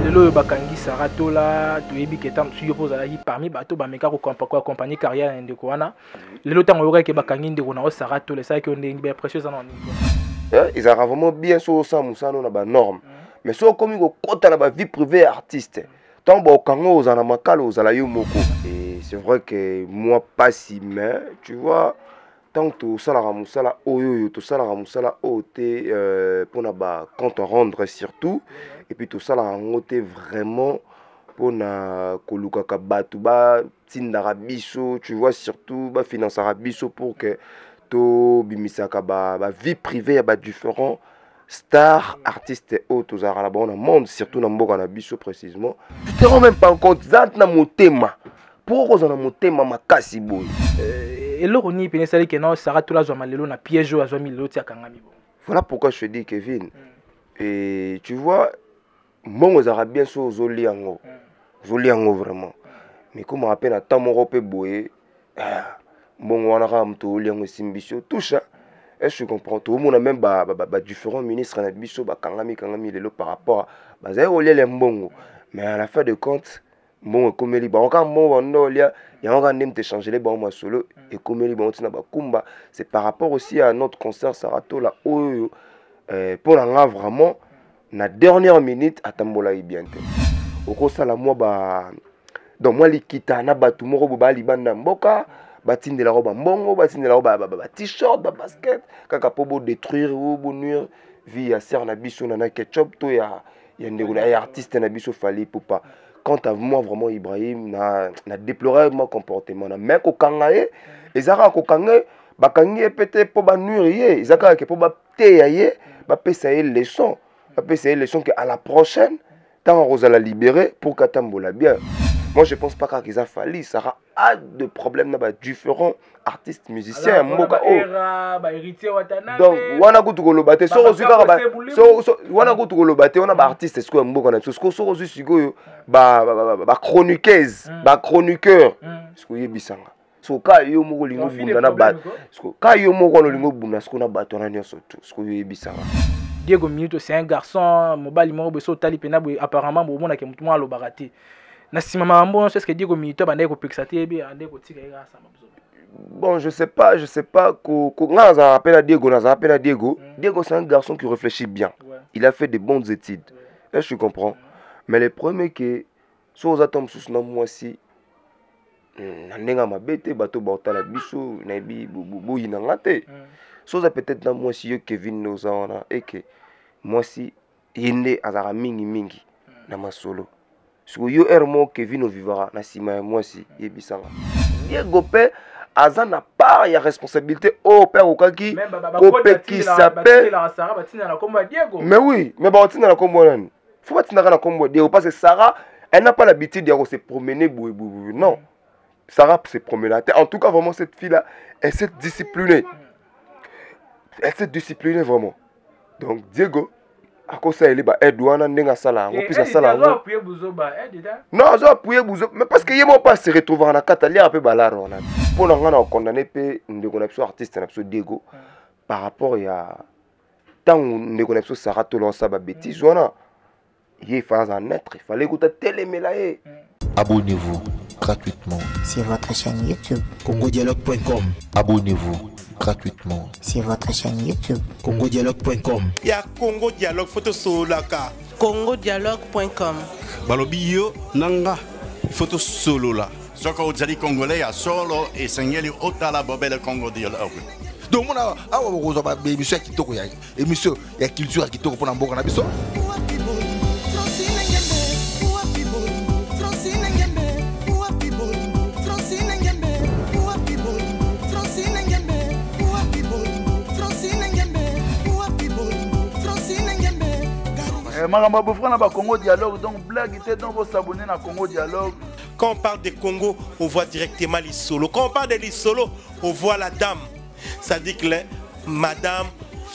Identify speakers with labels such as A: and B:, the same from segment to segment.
A: lelo bakangi sarato la toyebi ke tam suyo poza la parmi bato ba meka ko accompagner carrière ndeko wana lelo tango yoka ke bakangi ndeko na sarato le ça que on est précieux en
B: ils ont vraiment bien sur ça musano na ba norme mais so comme ko kota na ba vie privée artiste tant ba kango za na makalo za la yo moko et c'est vrai que moi pas si mais tu vois tant que ça la ramusala oyo tout ça la ramusala oté pour na ba compte rendre surtout et puis tout ça la ngoté vraiment pour na koluka ka batu ba tindara biso tu vois surtout ba financer biso pour que to bimisaka ba vie privée ba différents stars artistes autres za la bon monde surtout na mboka na biso précisément tu te rends même pas compte zat na motema pour ko na motema makasi boy
A: et le roni pene sali que non sara tout la joie malelo na piège à joie milelo tia kangami bon
B: voilà pourquoi je te dis Kevin et tu vois mon za bien so zoliango vraiment mais comme on appelle à tamoro pe boye bon on a ramto liango simbisio tout ça est-ce que tu comprends tout le monde a même différents ministres na biso ba kangami lelo par rapport à za les mbongo mais à la fin de compte bon comme li ba on quand bon no lia il y a un te changer les bon solo et comme li bon tina ba kumba c'est par rapport aussi à notre concert Sarato là pour la vraiment na dernière minute atambola ibiente oko sala moi ba donc moi likita na batu moko ba libanda mboka batindela roba mbongo batindela roba t-shirt ba basket kaka po bo détruire ou bo nuire vie ya ser na biso na ketchup to ya ndeko ya artiste na biso fali pour pas quant à moi vraiment Ibrahim na déplorer mon comportement na mec okangaye ezaka kokangaye bakangi pété po ba nuire ezaka ke po ba teyaye ba pesa leçon que à la prochaine tant on va la libérer pour qu'atambola bien. Moi je pense pas qu'ils a fallu ça a de problèmes là différents artistes musiciens mboka donc wana kutu kolobate so ozika ba so wana kutu kolobate on a ba artiste est-ce que mboka na so so ozisigo ba chroniqueuse ba chroniqueur est-ce que yebisanga so ka yo moko lingo bunda na ba ka yo moko lingo bunda ce qu'on a bato na nyoso tout ce que yebisanga
A: Diego Minuto c'est un garçon mobile mo beso tali pena apparemment bo mona ke mutu mo alo barati na sima mambo c'est ce que Diego Minuto bande ko pixate be ande ko tika ira sama
B: bon je sais pas ko ngaza appelle à Diego Diego c'est un garçon qui réfléchit bien il a fait de bonnes études là je comprends mais le premier que so za tom sous na moi si na ndenga mabete bato baotala biso na bi bo yina ngate so za peut-être na moi si yo Kevin Nozana et que moi si yende azara mingi na masolo so yo ermo Kevin o vivara na sima moi si yebisanga Diego pe azana part ya responsabilité au père okaki kopé qui s'appelle mais oui mais ba otina na kombo nani faut batina na kombo Diego parce que Sarah elle n'a pas l'habitude de se promener non Sarah se promener en tout cas vraiment cette fille là elle s'est disciplinée vraiment. Donc Diego à cause ça il est ba Edouana ndenga sala ngo pisa sala ngo non zo appuyer buzo mais parce que yemo pas se retrouver na katalia un peu balaro na pour nga na condamner pe ndeko na biso artiste na biso Diego par rapport ya tant ndeko na biso Sarato lonsa ba bêtise wana il fallait en être il fallait écouter télémélaé.
C: Abonnez-vous gratuitement
D: sur votre chaîne YouTube
E: congodialogue.com.
C: Abonnez-vous gratuitement
D: sur votre chaîne YouTube
E: congodialogue.com.
F: Il y a Congo Dialogue photo solaka
G: congodialogue.com.
F: balobi yo nanga photo solo la
H: soko ozali congolais ya solo et sengeli otala bobele Congo Dialogue
E: donc mona awa bokozwa ba émission ya kitoko ya émission ya culture ya kitoko pona mboka na biso.
I: Maramba Bofra na ba Congo Dialogue donc blague était donc vous s'abonner na Congo Dialogue.
F: Quand on parle de Congo, on voit directement les solos. Quand on parle de les solos, on voit la dame. Ça dit que madame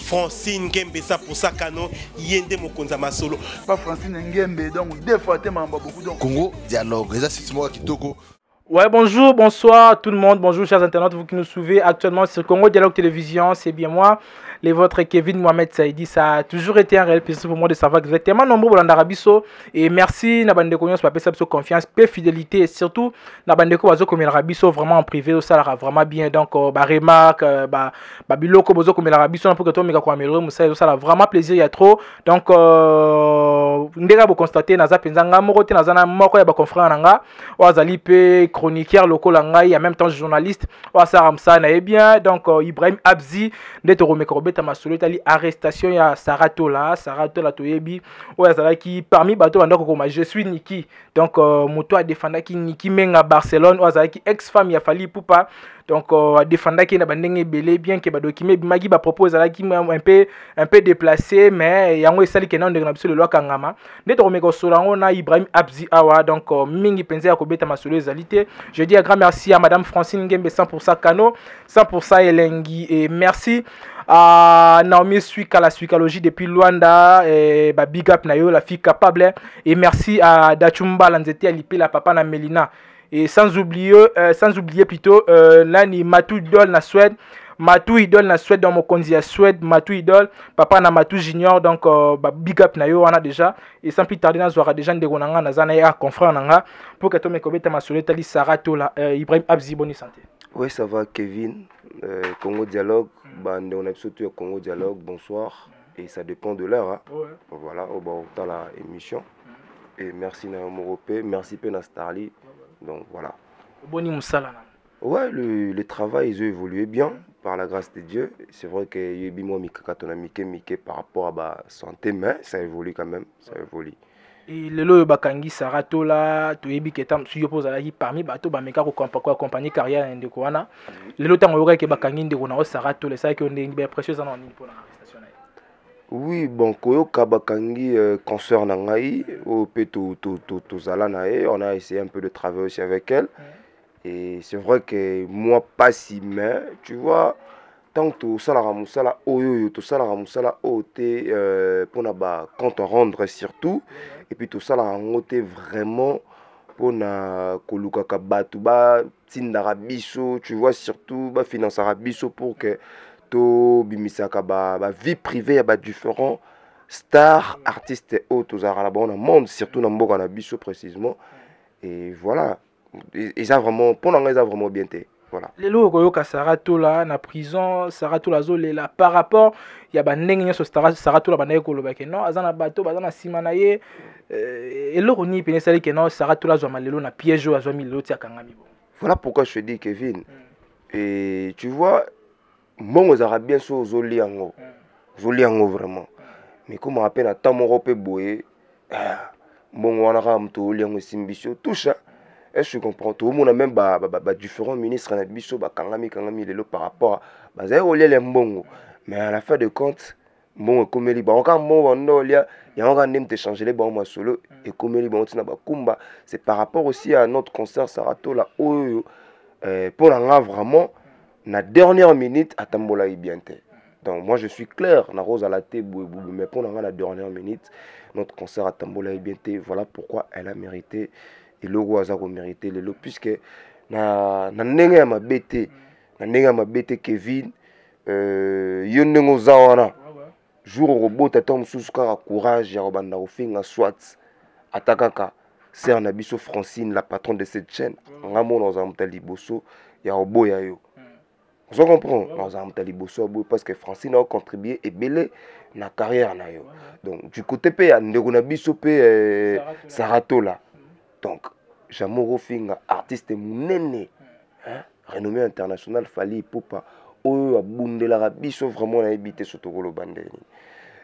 F: Francine Ngembe ça pour ça cano yende mokonza ma solo.
I: Pas Francine Ngembe donc deux fois te mamba beaucoup donc
E: Congo Dialogue, les assises moi kitoko
A: Ouais, bonjour, bonsoir tout le monde, bonjour chers internautes, vous qui nous suivez actuellement sur Congo Dialogue Télévision, c'est bien moi, les vôtres Kevin Mohamed Saïdi. Ça a toujours été un réel plaisir pour moi de savoir que vous êtes tellement nombreux dans l'Arabiso. Et merci Nabandeko Nyos Papé Sabso confiance, paix, fidélité et surtout Nabandeko Bazo comme l'Arabiso vraiment en privé, ça ira vraiment bien. Donc, remarque, Biloko Bozo comme l'Arabiso, pour que toi, Mega Kwamelo, Moussa, ça a vraiment plaisir, il y a trop. Donc, ndega vous constatez, Naza Penzanga, Morote, Nazana, Moko, Yaba confrère Nanga, Oazali Pe, chroniqueur local Nanga, et en même temps journaliste, Oasaramsa, Nae bien. Donc, Ibrahim Abzi, Neto Mekorbe. Tamasolo tali arrestation ya Saratola toyebi oya qui parmi bato bandako koma je suis Niki. Donc moto a défendaki Niki menga Barcelone oya qui ex-femme ya Fally Ipupa. Donc a défendaki na bandenge belé bien que ba document bimagi ba propose ala qui un peu déplacé mais yango esali ke na ndenge na biso le loi kangama neto komeko solango na Ibrahim Abzi awa. Donc mingi penza ya kobeta masolo ezalité. Je dis un grand merci à madame Francine Ngembe 100% Kano 100% Elengi et merci Naomi Suika, la Suikalogie depuis Luanda, et big up Nayo, la fille capable. Et merci à Dachumba Lanzete Alipi, la papa na Melina. Et sans oublier plutôt, Nani Matou Idol na Suède, Matou Idol na Suède dans mon conzi à Suède, Matou Idol, papa na Matou Junior, donc big up Nayo, on a déjà. Et sans plus tarder, on aura déjà Ndegonanga, Nazana, confrère Nanga, pour que tu me commettes ma solitaire, Saratola, Ibrahim Abzi, bonne santé.
B: Oui, ça va, Kevin. Congo Dialogue, on a surtout Congo Dialogue, bonsoir. Et ça dépend de l'heure. Hein. Ouais. Voilà, on va l'émission. Et merci Naomi Europé, merci Pena Starly. Donc voilà.
A: Boni Moussala.
B: Ouais, le travail, ils ont évolué bien, par la grâce de Dieu. C'est vrai que Yébimo Mikakato Mike par rapport à ma santé, mais ça évolue quand même, ça évolue.
A: Et le lo bakangi Saratola to yebi ketam su yopo za hi parmi bato ba meka ko accompagner carrière ndeko wana le lo tango yoka ke bakangi ndeko na Saratola ça que on est précieux en ligne pour l'arrestation.
B: Oui, bon koyoka bakangi concert na ngai au peto to zala na e, on a essayé un peu de travailler aussi avec elle. Et c'est vrai que moi pas si mais tu vois tant que tout ça la ramusala oyo tout ça la ramusala oté pour na ba compte rendre surtout. Et puis tout ça là on était vraiment pour na koluka kabatu ba tindara biso tu vois surtout ba financer biso pour que to bimisaka ba vie privée ya ba différents stars artistes et autres à la bonne monde surtout dans mboka na biso précisément. Et voilà et ça vraiment pour nous ça vraiment bien été. Voilà.
A: Les lots koyoka Saratola na prison Saratola zolela par rapport ya ba ndenge nyoso Saratola banaye koloba ke non azana bato bazana simana ye et le roni pene sali ke non Saratola zo malelo na piège o azo milelo tia kangami bon.
B: Voilà pourquoi je te dis Kevin. Et tu vois mongo za bien so zoliango. Zoliango vraiment. Mais comme on appelle à tamorope boye mongo wana ka mto liango simbisho toucha. Est-ce que tu comprends tout le monde a même différents ministres na biso ba kangami lelo par rapport à za olele mbongo mais à la fin de compte mbongo komeli ba ka mbongo ndo lia ya nga ndem te changer les ba solo et komeli ba tina ba kumba c'est par rapport aussi à notre concert Saratola oyo pour nga vraiment na dernière minute atambola ibiente. Donc moi je suis clair na rose à la té mais pour nga la dernière minute notre concert atambola ibiente. Voilà pourquoi elle a mérité. Et le roi a mérité le lot puisque na ndenge ya mabete Kevin yondengo zawana jour robot tata mususu kaka courage ya robanda ofinga soit atakaka sœur na biso Francine la patronne de cette chaîne ngamo dans un liboso ya oboya yo vous comprenez dans un liboso parce que Francine a contribué et belé na carrière na yo. Donc du côté pe ya ndeko na biso pe Saratola. Donc, Jamoro Finga, artiste mounene, renommé international, Fally Ipupa, Oyo Abundela Rabiso, vraiment, on a habité sur Togolo Bandeni.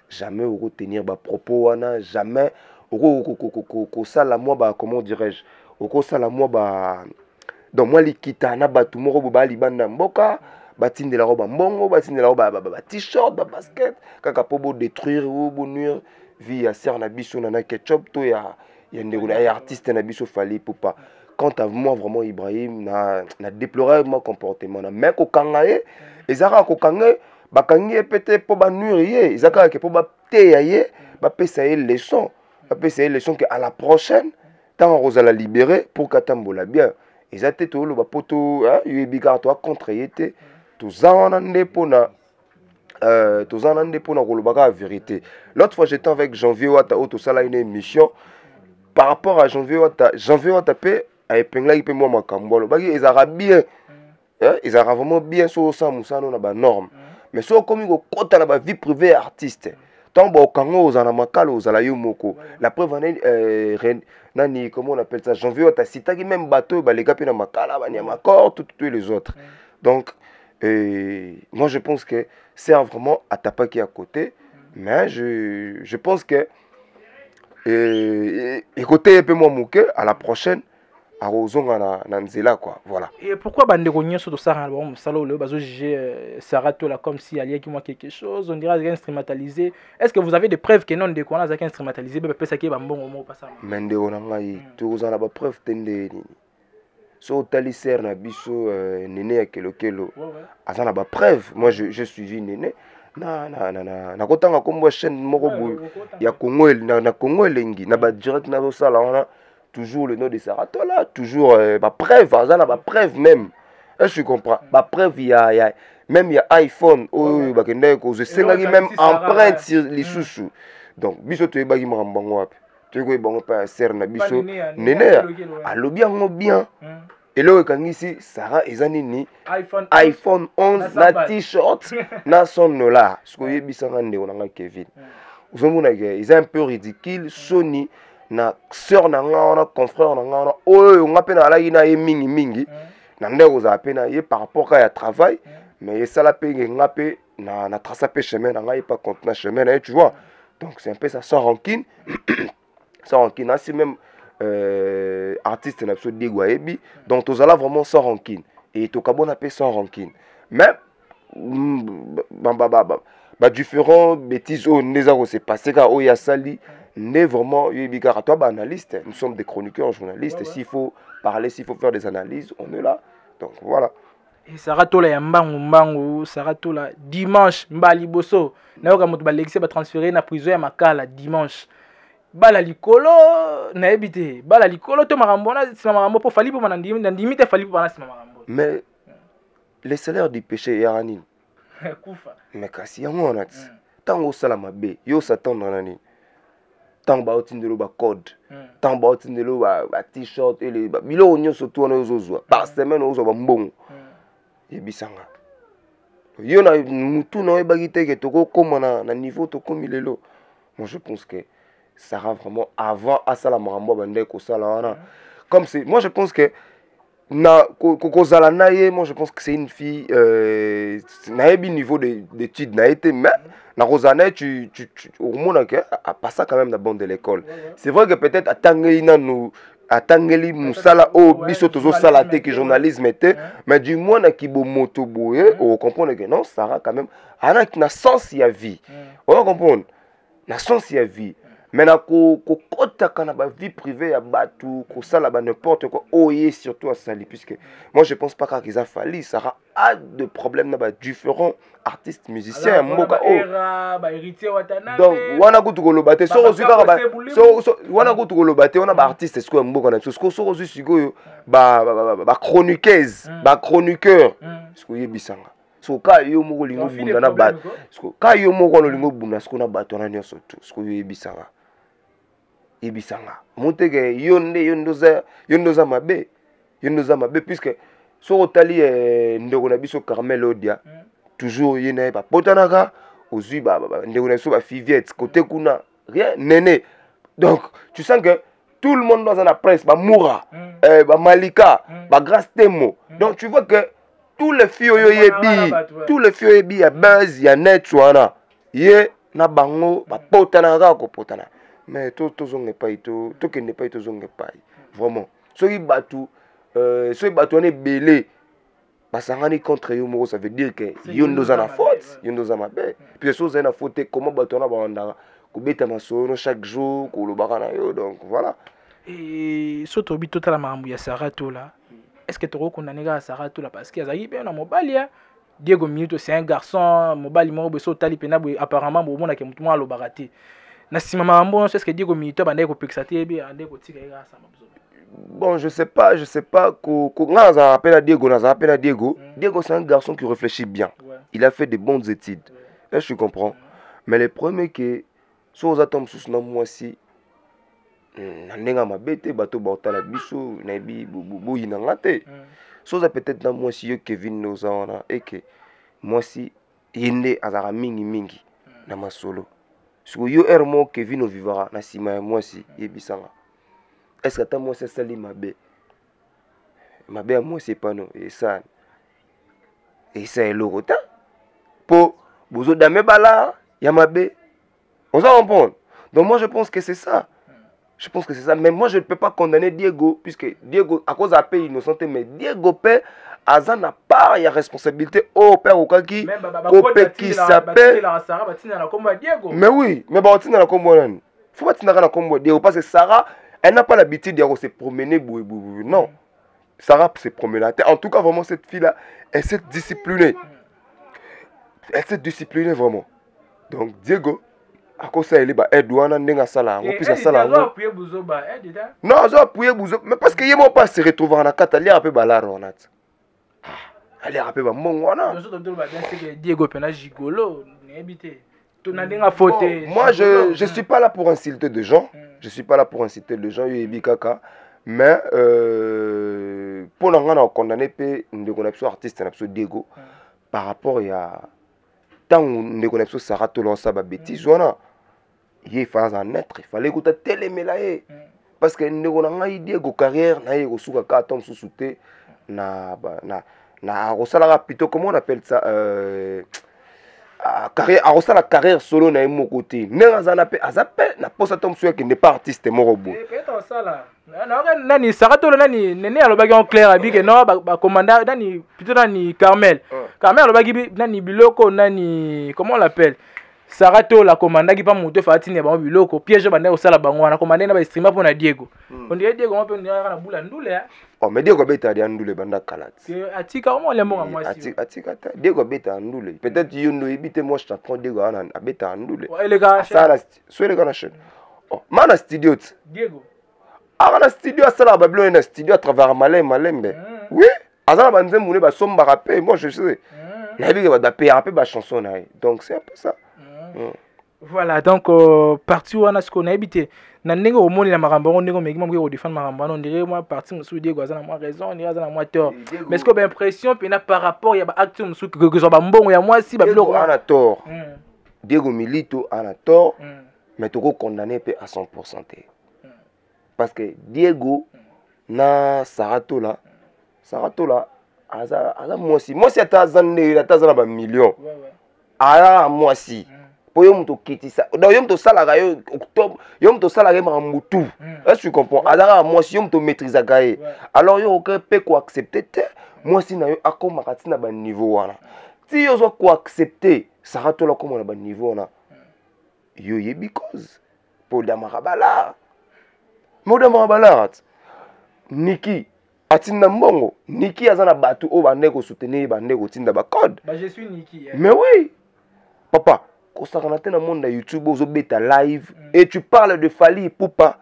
B: Jamais on va tenir des propos, jamais on ça la moi, comment dirais-je, on ça la moi, donc moi, l'ikita, na ba tumoro, ba libanda mboka, batine de la robe mbongo, batine de la robe, t-shirt, basket, kaka pobo détruire ou nuire, vie à serre na biso, nana ketchup, to ya. Il y a des artistes qui ont Fally Ipupa. Quant à moi, vraiment, Ibrahim, n'a déploré mon comportement. Mais quand kangaye, ils ont kangaye, bakangi peut-être pour nuire, ils ont kangaye pour téyaye, passer leçon, passer leçon que à la prochaine, tant on va la libérer pour qu'atambola bien. eza te toloba po yoyebi kaka toa contre ye te toza wana nde mpona koloba kaka vérité. L'autre fois j'étais avec Janvier Wata oyo tosala une émission par rapport à Janvier Wata mpe aepenglaki mpe mwa makambo alobaki ezalaka bien ezalaka vraiment bien so osala mosala na banorme mais so okomi kokota na bavie privée ya artiste ntango baokanga ozala na makala ozala yo moko. La preuve nani comment on appelle ça, Janvier Wata citaki même bateau baleka mpe na makala Banyamacor tous les autres. Donc moi je pense que c'est vraiment à tapaki à côté, mais je pense que écoutez un peu moins mouké à la prochaine à Rozonga na nzela quoi, voilà.
A: Et pourquoi bandeko nyonso to sara bon salo le bazo juger Sarato là comme si allié qui moi quelque chose, on dirait instrumentalisé. Est-ce que vous avez des preuves que non de quoi on a instrumentalisé be pesa ki ba mbongo mo pasa.
B: Mende ona ngai to za na ba preuve tende ni. So tali ser na biso Néné ya kelokelo. Azana ba preuve, moi je suivi Néné. Na kotanga kombo chaîne moko boy ya Congo na Congo elengi na ba direct na zo sala wana toujours le nom de Sarato là, toujours ba preuve, azana ba preuve même. Est-ce que tu comprends? Ba preuve il y a même il y a iPhone oh ba kende ko je sengaki même empreinte sur les sous. Donc biso to ebaki makambango wapi? Tu ko ebongo pa ser na biso Néné alobi yango bien. Et là, quand ici, Sarah ezanini iPhone 11 na t-shirt na son là. Ce que yebisanga ndeko Kevin. Vous voyez, ils un peu ridicule. Sony na sœur na nga na confrère na nga oyo nga pe na ala ina ye mingi na ndeko za pe na ye par rapport à travail mais ça la pe nga pe na tracer pe chemin na nga pas compte na chemin tu vois. Donc c'est un peu ça sans rancune. Sans rancune, c'est même artiste na biso Digwaebi, donc tous allons vraiment sans rancune et to kabona pe sans rancune mais différents bêtises on les a se passer car o ya sali n'est vraiment yebi car toi analyste, nous sommes des chroniqueurs journalistes, s'il faut parler, s'il faut faire des analyses, on est là, donc voilà.
A: Et Sarato la mbangu Sarato la dimanche mbali boso na yoka mutu balexé ba transférer na prison ya Makala dimanche bala likolo na ebité bala likolo to makambo na sima makambo po fali po ndimi te fali po na sima makambo.
B: Mais les salaires du péché yarani
A: kufa
B: mais kasi yango na tango sala mabe yo s'attendre nani tango ba otindelo ba code tango ba otindelo ba t-shirt et les bilo onyo surtout na ozozwa par semaine ozwa ba mbongo yebisanga yo na mutu na ebaki te ke toko koma na niveau to komi lelo. Moi je pense que ça rend vraiment avant à ça la marambo bande ko sala wana comme c'est moi je pense que na ko zala naye moi je pense que c'est une fille na ebi niveau d'études na été mais na rozana tu au moins que a passé quand même la bande de l'école. C'est vrai que peut-être atangeli na nous atangeli musala o biso tozo sala te que journalisme était mais du moins na kibo moto boye on comprend que non ça rend quand même ana na sens ya vie. On comprend na sens ya vie. Maintenant, quand on a une vie privée, ça n'importe quoi, surtout à Sali, puisque moi je pense pas qu'ils a fallu, ça a de problèmes avec différents artistes, musiciens, donc, wana kutu kolobate, so wana kutu kolobate, on a artistes, est-ce que mboka na so so sigo ba chroniqueuse, ba chroniqueur, est-ce que yebisanga. So ka yo moko lingo bunda na ba, ka yo moko no lingo bunda, est-ce que na bato na nyoso tout, est-ce que yebisanga. Ibisanga monteke yondoza mabe puisque so otali ndeko na biso Carmel Odia toujours yena ba potanaka ozui ba ndeko na biso ba Fiviette côté kuna rien Néné. Donc tu sens que tout le monde dans la presse ba Moura ba Malika ba Grace Temo. Donc tu vois que tous les filles yebi ya buzz ya net wana ye na bango ba potanaka ko potana. Mais tout n'est pas tout qui n'est pas tout pas vraiment ceux batu on est belé parce que contre yo ça veut dire que yo nous en a faute yo nous en a bé puis ceux en a faute comment batu na banda ko beta masono chaque jour ko lo bakana yo donc voilà.
A: Et surtout bi total marambu ya Sarato là est-ce que tu reconnais ga Sarato là parce qu'il y a zaïbe na mobali Diego Minuto c'est un garçon mobali mo beso tali pena apparemment bo mona ke mutu lo baraté. na sima mambo est-ce que Diego Milito bande ko pexater bi ande ko tika ega sama
B: bon je sais pas ko ngaza appelle à Diego Diego c'est un garçon qui réfléchit bien il a fait de bonnes études est-ce que tu comprends mais le premier que so aux atomes sous na moi si na ndenga mabete bato baotala biso na bi bu yinanga te so ça peut-être na moi si yo Kevin Nozana et que moi si yende azara mingi na masolo so yo ermo Kevin o vivara na sima moi si yebisanga est-ce que ta moi c'est sali mabe moi c'est pas non et ça est lorota po bozo dame bala ya mabe on s'en comprend donc moi je pense que c'est ça mais moi je ne peux pas condamner Diego puisque Diego à cause à paix innocent mais Diego paix Azan n'a pas la responsabilité au père au kaki qui s'appelle mais oui mais bah on la combo faut pas tenir la combo Diego parce que Sarah elle n'a pas l'habitude de se promener non Sarah se promener la tête en tout cas vraiment cette fille là elle s'est disciplinée vraiment donc Diego à cause ça il est bah Edouana ndenga sala on puisse sala non ça appuyer bouzo mais parce que yemo pas se retrouver en Catalogne un peu balaro on a aller rapper ba mongwana
A: Diego pena gigolo n'habité tonandinga faute
B: moi je suis pas là pour insulter des gens yebi kaka mais pour l'angana condamner pe ndeko na biso artiste na biso Diego par rapport à tant ndeko na biso Sarah tolo sa ba bêtise wana il fallait écouter télémélaé parce que ndeko na ngai Diego carrière na yeko suka ka tom susute na rosala plutôt comment on appelle ça carrière la carrière solo na mon côté n'azana pe azape na posa tom suka qui n'est pas artiste morobo
A: nani Saratolo nani nene alobaki en clair abi que non ba commandant nani plutôt nani Carmel alobaki nani biloko nani comment on l'appelle Sarato la commandant qui pas monter fatine ba biloko piège ba na sala bango na commandant na ba streamer pour na Diego on dirait Diego on peut na bula ndule
B: oh mais Diego beta dia ndule banda kalat
A: atika comment les mots moi
B: si atika Diego beta ndule peut-être yondo ibite moi je t'apprends Diego ana beta ndule
A: les gars
B: ça la soit les gars na chaîne oh mana studio
A: Diego
B: na studio asala babylone na studio à travers malembe oui azala banze moune ba somba rapper moi je sais na bi ba daper rapper ba chanson na donc c'est un peu ça
A: voilà donc parti wana ce qu'on a habité na ndenge au monde la marambo on ndenge meki mo ko défendre marambo on dirait moi parti musu Diego azana moi raison on dirait azana moi tort mais ce que ben impression pena par rapport ya ba acte musu que so ba mbongo ya moi si ba biloko
B: ana tort Diego Milito ana tort mais tu condamné pe à 100% parce que Diego na Sarato là aza moi si atazane atazana ba million ala moi si pour yo mto kitisa donc yo mto sala ga yo octobre yo mto sala ga mutu est-ce que tu comprends azara moi si yo mto maîtriser ga alors yo que peut ko accepter moi si na yo akoma katina ba niveau wana si yo zo ko accepter Sarato là comme na ba niveau wana yo ye because pour damarabala Niki atinda mbongo Niki azana batu o bande ko soutenir bande ko tinda ba code
A: je suis Niki
B: mais oui papa ko sakana te na monde na YouTube ozo beta live et tu parles de Fally Ipupa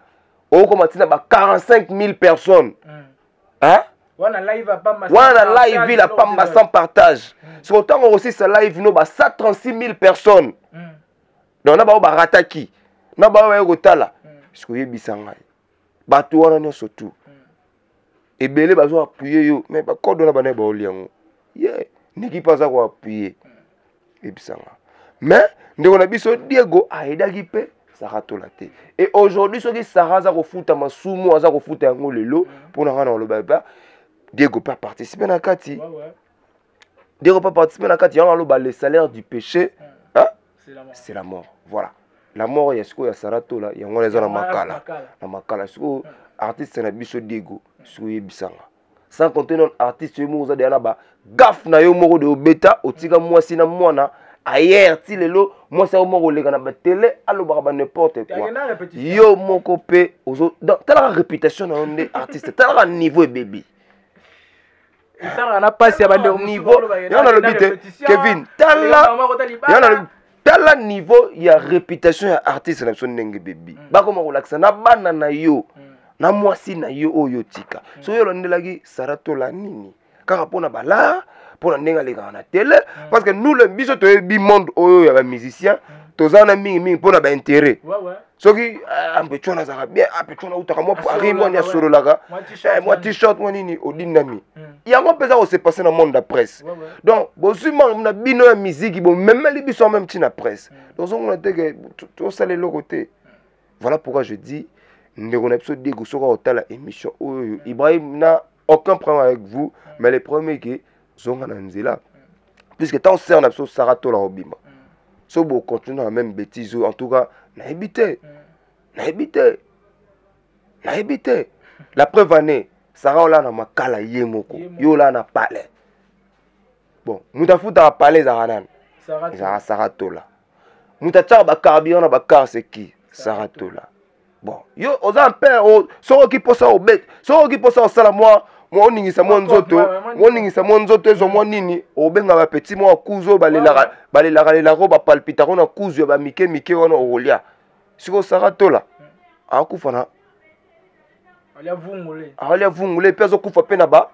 B: o ko matina ba 45 000 personnes hein
A: wana live
B: il a pas sans partage sur autant aussi sa live no ba 136 000 personnes donc na ba rataki na ba wa kotala parce que yebisanga bato wana nyonso tout ebele bazo appuyer yo mais ba code na bana ba oliango Niki pas za ko appuyer ebisanga mais ndeko na biso Diego aidaki pe Sarato la te et aujourd'hui soki Sarah za ko futa masumu aza ko futa yango lelo pour na ngana lo ba Diego pas participer na kati Diego pas participer na kati yango lo ba le salaire du péché hein c'est la mort voilà la mort yesko ya Sarato la yango les na makala siko artiste na biso Diego siko yebisanga sans compter non artiste yo mo za de na ba gaf na yo moko de obeta otika mwasi na mwana ayer ti lelo mwasi yo moko lega na ba télé alo ba n'importe quoi yo moko pe ozo tala réputation na onde artiste tala niveau bébé
A: ça na passe ya bande
B: niveau yana le bité Kevin tala yana tala niveau ya réputation ya artiste na biso ndenge bebi bakoma kolakisa na bana na yo na mwasi na yo oyo tika so yo londelaki saratola nini kaka mpona bala mpona ndenge alekaka na tele parce que nous le biso toyebi monde oyo ya bamusicien toza na mingi mpona baintérêt soki ampecho nazaka bien ampecho nautaka mwa pari mwani asololaka mwa t-shirt mwa nini odinami yango mpenza kose passe na monde ya presse donc bozwi na bino ya miziki bomemeli biso même ntina presse donc ozongona teke tosala eloko te voilà pourquoi je dis ndeko na biso Diego soki otala émission oyo Ibrahim na aucun problème avec vous mais le premier que zonga na nzela puisque tant sert na biso saratola obima so bo continuer la même bêtise en tout cas na habité la preuve année Sarah là na makala yemoko yo là na palais bon muta futa palais za hanan saratola muta tsa ba carburant na ba car c'est qui saratola bon yo oza père so ki posa obet so ki posa osala moi oningisa mo nzoto ezo mo nini obenga ba petit mo akuzo balelaka ba palpita na kuzo ba mike wana olia siko saratola akufa na alia vungule peso kufa pe na ba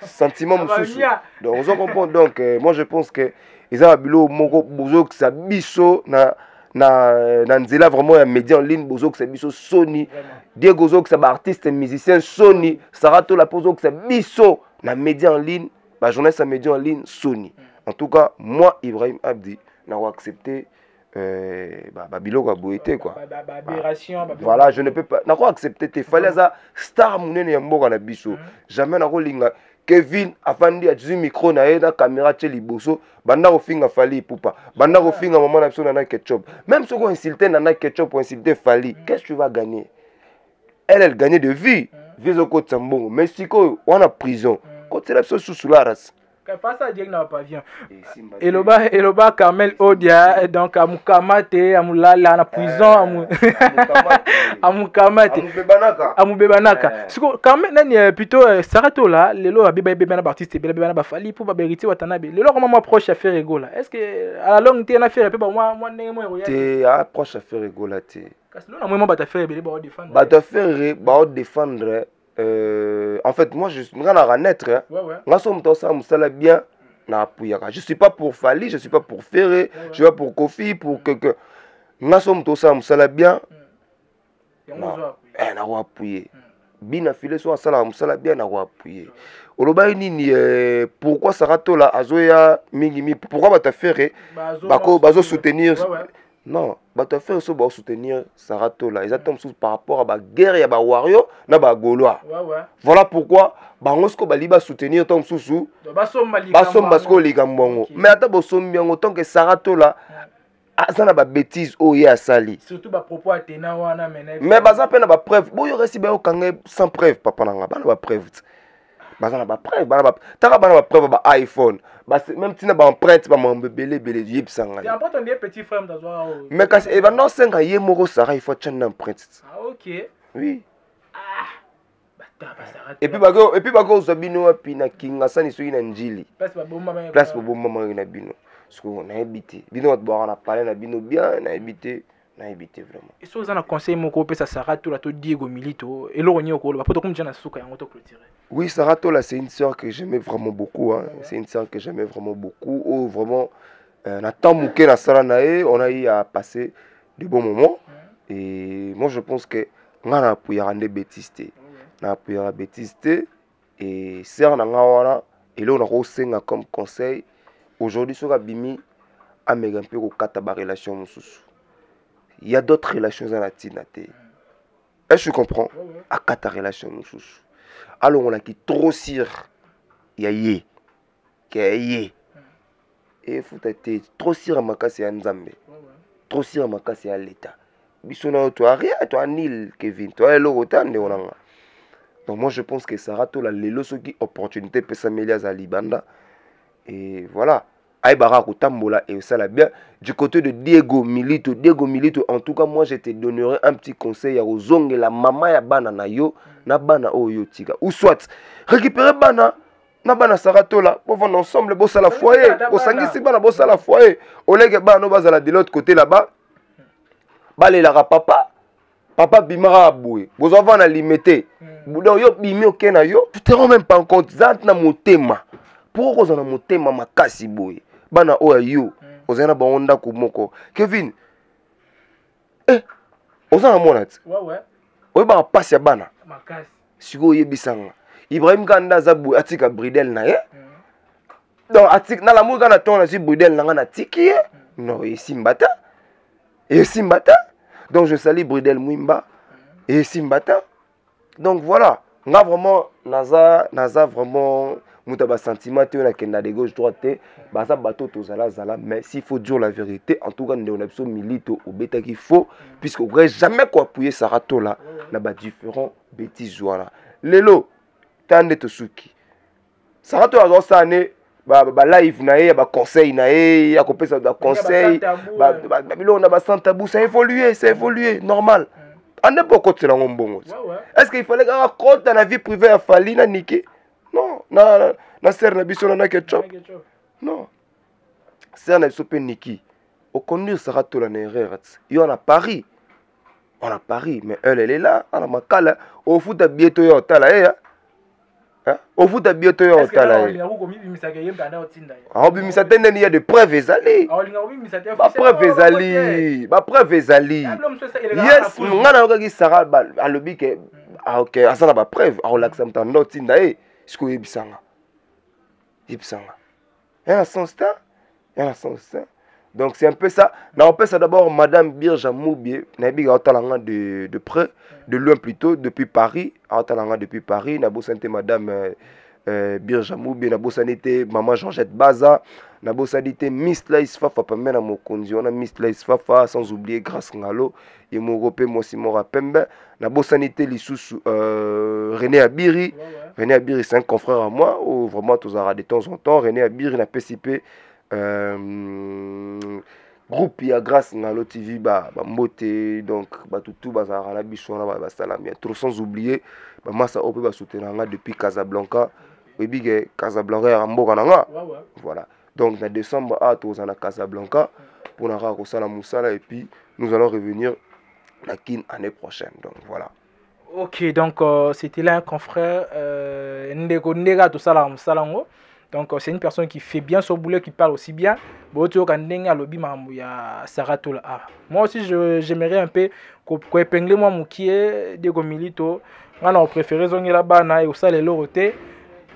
B: sentiment mususu donc on comprend donc moi je pense que eza bilo moko bozo que ça biso na nzela vraiment ya média en ligne bozo que ça biso Sony Diego zo que ça ba artiste musicien Sony saratola pozo que ça biso na média en ligne ba journaliste média en ligne Sony en tout cas moi Ibrahim Abdi n'a pas accepté biloko boité quoi voilà je ne peux pas n'a pas accepté te fallait ça star munene ya mboka na biso jamais na kolinga Kevin afandi a micro na eda caméra tche liboso banda ko finga fali pupa banda ko finga maman na biso na ketchup même si on insulter na ketchup pour insulter fali qu'est-ce que tu vas gagner elle gagne de vie viso ko tsambongo mais siko wana prison ko tsela biso sous la race
A: face à Dieu n'a pas bien eloba Carmel Odia donc amukamate amulala na prison amukamate amubebanaka siko Carmel nani plutôt saratola lelo abeba na artiste beba na bafali pour baberiti watanabe lelo comment moi proche à faire rigola est-ce que à la longue tu na faire pe ba moi ndenge moi
B: te approche à faire rigola te
A: parce que là moi ba ta faire bele ba défendre
B: ba défendre en fait moi je suis à naître bien je suis pas pour Fali, je suis pas pour Ferré, je suis pas pour Kofi, pour que nous sommes tous ça bien na appuyer bien affilé sur ça là bien na appuyer oloba nini pourquoi saratola azoya mingi pourquoi ba ta Ferré bazo soutenir non, bato faire so ba soutenir saratola exactement par rapport à la guerre ya ba wario na ba gaulois. Voilà pourquoi bango sko bali ba soutenir tom susu basomba sko ligambongo. Mais ata bo sombi en autant que saratola azana ba bêtise o ya sali.
A: Surtout ba propos atena wana
B: mais baza pe na ba preuve. Bo yo resi ba okanga sans preuve papa nanga ba na ba preuve. Baza na ba preuve ba na ba taka ba na ba preuve ba iPhone. Même si on a une empreinte, on a un bébé,
A: c'est important de petit frère d'avoir.
B: Mais quand il va dans 5 ans, il faut une empreinte.
A: Ah, ok.
B: Oui. Et puis, vous avez une opinion qui est une njili. Place pour maman na bino. Parce qu'on a habité. Bino on a parlé na bino bien, on a habité. Vraiment.
A: Et si vous avez un conseil, mon ça Saratola, to Diego Milito, et l'on y a quoi, comme j'en ai souka, on clôturer.
B: Oui, Saratola, c'est une sœur que j'aimais vraiment beaucoup. Hein. C'est une sœur que j'aimais vraiment beaucoup. Oh, vraiment, on a tant mouqué la Saranae, on a eu à passer de bons moments. Et moi, je pense que on a pu rendre bêtise. On a pu rendre bêtise. Et sœur, on a et là, on a reçu comme conseil. Aujourd'hui, sur Abimi, à me un peu au kataba relation. Il y a d'autres relations dans la tinate. Est-ce que tu comprends? À quatre relations nous sous. Alors on a qui trop sire. Il y a et faut être trop sire à ma casse à Nzambe. Trop sire à ma casse à l'État. Bisona toi rien toi nil Kevin toi le rotan de on a. Donc moi je pense que ça rate la lelo ce qui opportunité peut s'améliorer à Libanda. Et voilà. Aïbara Tambola et ça l'a bien. Du côté de Diego Milito, en tout cas, moi je te donnerai un petit conseil à Ozong et la maman ya bana na yo, na bana o yo tika. Ou soit récupérer bana na bana sarato là pour vendre ensemble bossa la foyer au sangisi bana bossa la foyer au lègue bana bazala de l'autre côté là-bas balela papa bimara aboué vos enfants na limité donc yo bimi okena yo tu te rends même pas compte zant na motema pour cause na motema makasi boy bana oya yo ozana ba onda ko moko Kevin ozana monat
A: ouais
B: oyeba passe ya bana
A: makasi
B: siko yebisanga Ibrahim Ganda zabu atika bridel na ye donc atik na la muka na ton na si bridel na na tiki non et simbata donc je salue bridel Mwimba et simbata donc voilà nga vraiment naza vraiment mutaba sentiment te na kenda de gauche droite baza bato to zala mais s'il faut dire la vérité en tout cas on a besoin milito au bêta qu'il faut puisque on aurait jamais quoi appuyer Sarato là na ba différents bêtises voilà lelo tande to suki Sarato azo sané ba live na ye ba conseil na ye ya kopesa ba conseil ba bilona ba sans tabou ça évoluer normal ande poko tsela ngombongo est-ce qu'il fallait que compte dans la vie privée à Fali na Niki non na ser na biso na ketchup non ser na sope Niki au conduire Sarato la erreur yo on a Paris mais elle est là on a makala au foot à bieto yo tala au foot à bieto yo tala il y a de preuves ezali ba preuves ezali yes ngana okaki Sara alobi ke OK asana ba preuve a relaxa mtando tinda siko yebisanga yana sens donc c'est un peu ça na on peut ça d'abord madame Birja Moubie na biga otalanga de près de loin plutôt depuis Paris na bosante madame Birja Moubie na bosanité maman Georgette Baza na bosanité Miss Laïs Fafa pembe na mokonzi on a Miss Laïs Fafa sans oublier Grâce Ngalo et Morope Mosimora Pembe na bosanité lisusu René Abiri René Abiri c'est un confrère à moi ou vraiment tous de temps en temps René Abiri na PCP groupe ya Grâce Ngalo TV ba mbote donc ba tutu bazara na biso na ba salamia trop sans oublier ba massa op ba soutenir nga depuis Casablanca webige Casablanca ya mboka nanga voilà donc en décembre à tous en Casablanca pour na ko sala musala et puis nous allons revenir la kin année prochaine donc voilà.
A: OK donc c'était là un confrère ndeko ndega to sala musalango. Donc c'est une personne qui fait bien son boulot, qui parle aussi bien. Moi aussi j'aimerais un peu qu'on épingle moi mukie de Milito. On a préféré zongi la bana et au sale loroté.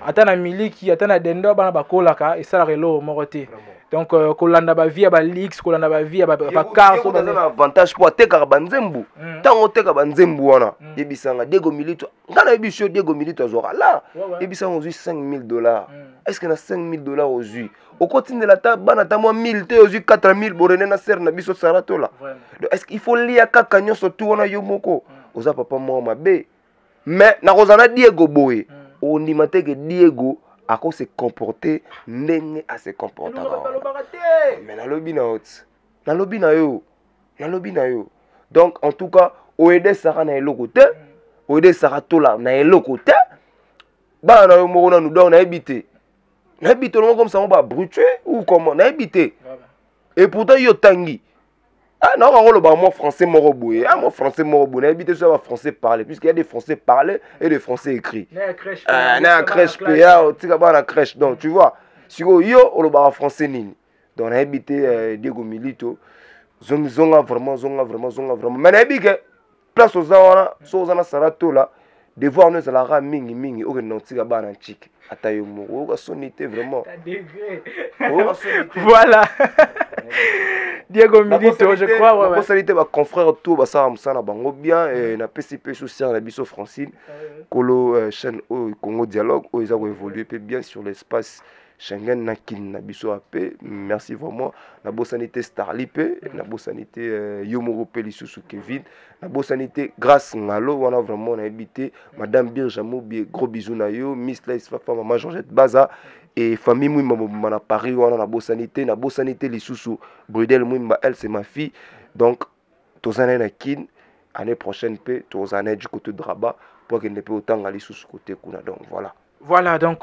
A: Atana miliki atana dendo bana bakolaka et ça la lo moroté. Donc kolanda ba vie ba leaks, kolanda ba vie ba car
B: so dans avantage pour teka banzembu. Tango teka banzembu wana. Yebisanga Dego Milito. Ngana yebisho Dego Milito azora là. Yebisanga ozu $5,000. Est-ce que na $5,000 ozu? Au continue de la table bana ta moi 1000 te ozu 4000 borene na ser na biso Sarato là. Est-ce qu'il faut lia kaka nyoso tu wana yomoko? Oza papa moi mabe. Mais na kozana Diego Boy. On dit que Diego a se comporter ndenge à se comporter. Mais na lobi na yo. Donc en tout cas, oede Sara na eloko te, oede Sara tola na eloko te. Ba na yo moko na nous donc na habité. Na habité comme ça on va brûler ou comment na habité. Et pourtant yo tangi. Ah non, on va moi français moroboué. Ah moi français moroboué. N'habitez sur français parler puisqu'il y a des français parlés et des français écrits. Na crèche PA, tu sais pas la crèche. Donc tu vois, si yo on va français nini. Donc on a habité Diego Milito. Zonga vraiment. Mais n'habite place aux gens, aux gens Sarato là, de voir nous à la mingi au non tu sais pas un chic. Atayo mo, o sonité vraiment.
A: Voilà. Diego Milito, je crois.
B: La personnalité va confrère tout, bah ça na bango bien et na PCP social la biso Francine, Kolo chaîne Congo Dialogue, où ils ont évolué bien sur l'espace Schengen na kin na biso AP. Merci vraiment. La bossanité Starlipé, la bossanité Yomoro Pelisusu Kevin, la bossanité Grâce Ngalo, on a vraiment habité Madame Birja Moubie, gros bisous na yo, Miss Laïs Fafa, Maman Georgette Baza. Et famille Mouimba na Paris on a la bossanité Lisusu Brudel Mouimba elle c'est ma fille donc tous années na kin année prochaine pe tous années du côté de Rabat pour qu'elle ne peut autant aller sous ce côté kuna donc voilà
A: Voilà, donc,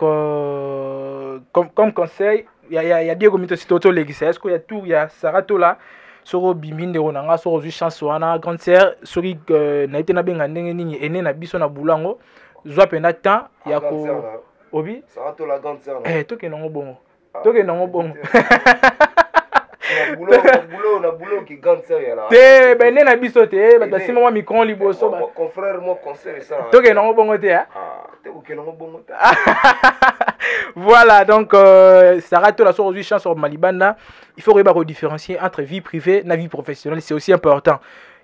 A: comme conseil, il y a des comités de l'église. Est-ce qu'il y a tout, il y a Sarato là, sur Bimbinde, on a sur une chance, on a grande sœur, sur Naïté Nabenga, Nene Nabiso na Boulango, Zoa Penata, il y a Obi.
B: Sarato la grande sœur.
A: Eh, toi qui n'en as bon. Toi qui n'en as bon.
B: Na boulot qui grande sœur là.
A: Te ben nena biso te ba si mama micron liboso ba.
B: Mon frère moi conseil ça.
A: To ke non bongo te hein.
B: Ah, te ko ke non bongo te.
A: Voilà donc Sarato la sur chance sur Malibanda, il faut différencier entre vie privée et vie professionnelle, c'est aussi important.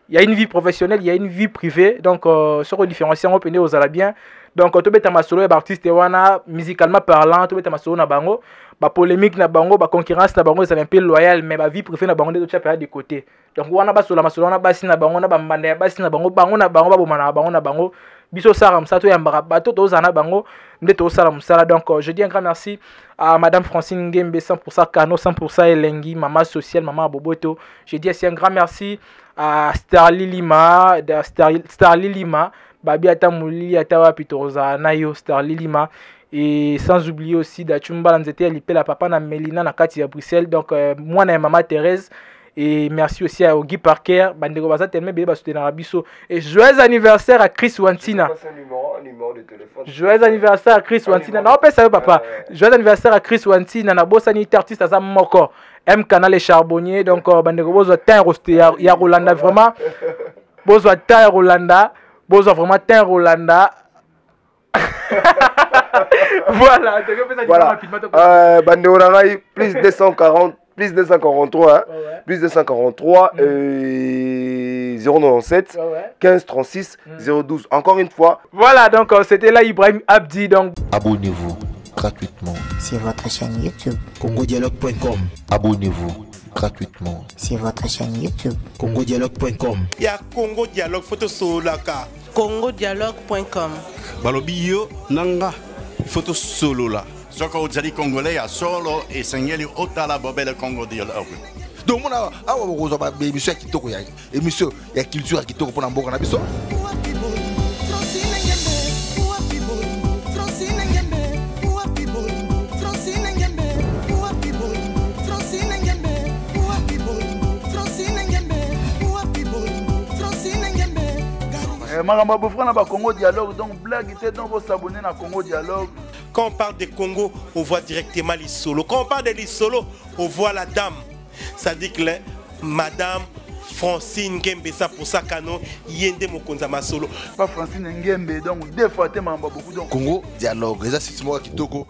A: Il y a une vie professionnelle, il y a une vie privée, donc sur différencier on peut aux bien. Donc to beta masolo et artiste wana musicalement parlant, to beta masolo na bango. Ba polémique na bango, ba concurrence na bango, c'est un peu loyal, mais ba vie privée na bango de tout de côté. Donc wana ba sola masolo na basi na bango na ba mbanda ya basi na bango ba bomana na bango na bango. Biso sara msato ya mbara bato to zana bango ndeto sala musala. Donc je dis un grand merci à madame Francine Ngembe 100% Kano, 100% Elengi, maman sociale, maman Boboto. Je dis aussi un grand merci à Starly Lima, Starly Lima, Babi ata muli ata wapi toza nayo Starly Lima. Et sans oublier aussi Dachumba Nzete Lipe la papa na Melina na kati ya Bruxelles. Donc moi na maman Thérèse. Et merci aussi à Guy Parker, Bandego Baza tellement bien soutenir Abisso. Et joyeux anniversaire à Chris Wantina.
B: Numéro de téléphone.
A: Joyeux anniversaire à Chris Wantina. Non, pas ça papa. Joyeux anniversaire à Chris Wantina. Na bosanité artiste à Moko. M Canal et Charbonnier. Donc Bandego Bozo Tin Rosté ya Rolanda vraiment. Bozo Tin Rolanda. Bozo vraiment Tin Rolanda. Voilà,
B: Bandego Ragai plus 240. Plus 243, hein? Ouais. Plus 243, 097, 15 36, 012. Encore une fois.
A: Voilà, donc c'était là Ibrahim Abdi. Donc.
C: Abonnez-vous gratuitement
D: sur votre chaîne YouTube.
E: congodialogue.com.
C: Abonnez-vous gratuitement
D: sur votre chaîne YouTube.
E: congodialogue.com.
F: Il y a Congo Dialogue, photo solaka.
G: congodialogue.com.
H: Balobi yo nanga photo solo là. Soko ozali congolais à solo et sengeli otala bobele Congo Dialogue.
E: Donc mon awa bokozo ba émission ya kitoko ya émission ya culture ya kitoko pona mboka na biso.
I: Makambo bofra na ba Congo Dialogue, donc blague était donc vous s'abonner na Congo Dialogue.
F: Quand on parle de Congo, on voit directement les solos. Quand on parle de les solos, on voit la dame. Ça dit que madame Francine Ngembe, ça pour ça Kano, yende mokonza ma solo.
I: Pas Francine Ngembe, donc deux fois te mamba beaucoup donc.
E: Congo Dialogue, ça c'est moi kitoko.